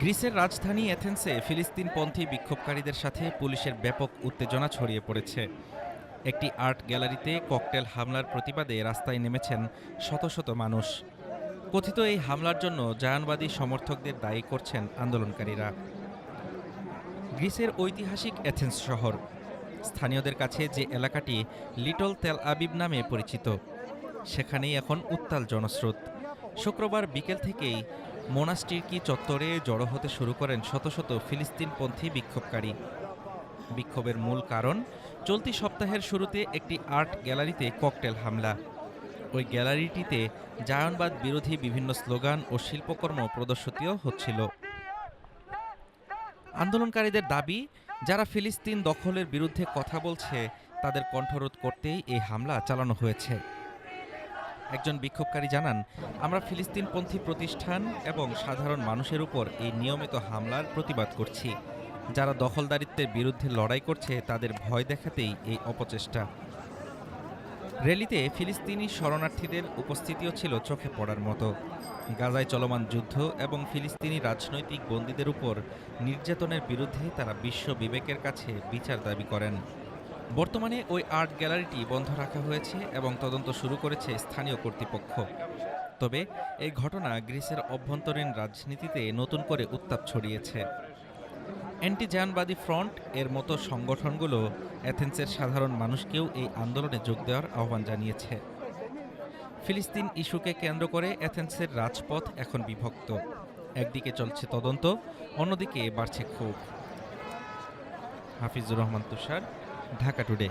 গ্রিসের রাজধানী এথেন্সে ফিলিস্তিনপন্থী বিক্ষোভকারীদের সাথে পুলিশের ব্যাপক উত্তেজনা ছড়িয়ে পড়েছে। একটি আর্ট গ্যালারিতে ককটেল হামলার প্রতিবাদে রাস্তায় নেমেছেন শত শত মানুষ। কথিত এই হামলার জন্য জায়নবাদী সমর্থকদের দায়ী করছেন আন্দোলনকারীরা। গ্রিসের ঐতিহাসিক এথেন্স শহর, স্থানীয়দের কাছে যে এলাকাটি লিটল তেল আবিব নামে পরিচিত, সেখানেই এখন উত্তাল জনস্রোত। শুক্রবার বিকেল থেকেই মোনাস্টিরকি চত্বরে জড়ো হতে শুরু করেন শত শত ফিলিস্তিনপন্থী বিক্ষোভকারী। বিক্ষোভের মূল কারণ, চলতি সপ্তাহের শুরুতে একটি আর্ট গ্যালারিতে ককটেল হামলা। ওই গ্যালারিটিতে জায়নবাদ বিরোধী বিভিন্ন স্লোগান ও শিল্পকর্ম প্রদর্শিতও হচ্ছিল। আন্দোলনকারীদের দাবি, যারা ফিলিস্তিন দখলের বিরুদ্ধে কথা বলছে তাদের কণ্ঠরোধ করতেই এই হামলা চালানো হয়েছে। একজন বিক্ষোভকারী জানান, আমরা ফিলিস্তিনপন্থী প্রতিষ্ঠান এবং সাধারণ মানুষের উপর এই নিয়মিত হামলার প্রতিবাদ করছি। যারা দখলদারিত্বের বিরুদ্ধে লড়াই করছে তাদের ভয় দেখাতেই এই অপচেষ্টা। র্যালিতে ফিলিস্তিনি শরণার্থীদের উপস্থিতিও ছিল চোখে পড়ার মতো। গাজায় চলমান যুদ্ধ এবং ফিলিস্তিনি রাজনৈতিক বন্দীদের উপর নির্যাতনের বিরুদ্ধে তারা বিশ্ব বিবেকের কাছে বিচার দাবি করেন। বর্তমানে ওই আর্ট গ্যালারিটি বন্ধ রাখা হয়েছে এবং তদন্ত শুরু করেছে স্থানীয় কর্তৃপক্ষ। তবে এই ঘটনা গ্রিসের অভ্যন্তরীণ রাজনীতিতে নতুন করে উত্তাপ ছড়িয়েছে। অ্যান্টি জায়নবাদী ফ্রন্ট এর মতো সংগঠনগুলো এথেন্সের সাধারণ মানুষকেও এই আন্দোলনে যোগ দেওয়ার আহ্বান জানিয়েছে। ফিলিস্তিন ইস্যুকে কেন্দ্র করে এথেন্সের রাজপথ এখন বিভক্ত। একদিকে চলছে তদন্ত, অন্যদিকে বাড়ছে ক্ষোভ। হাফিজুর রহমান তুষার, ঢাকা টুডে।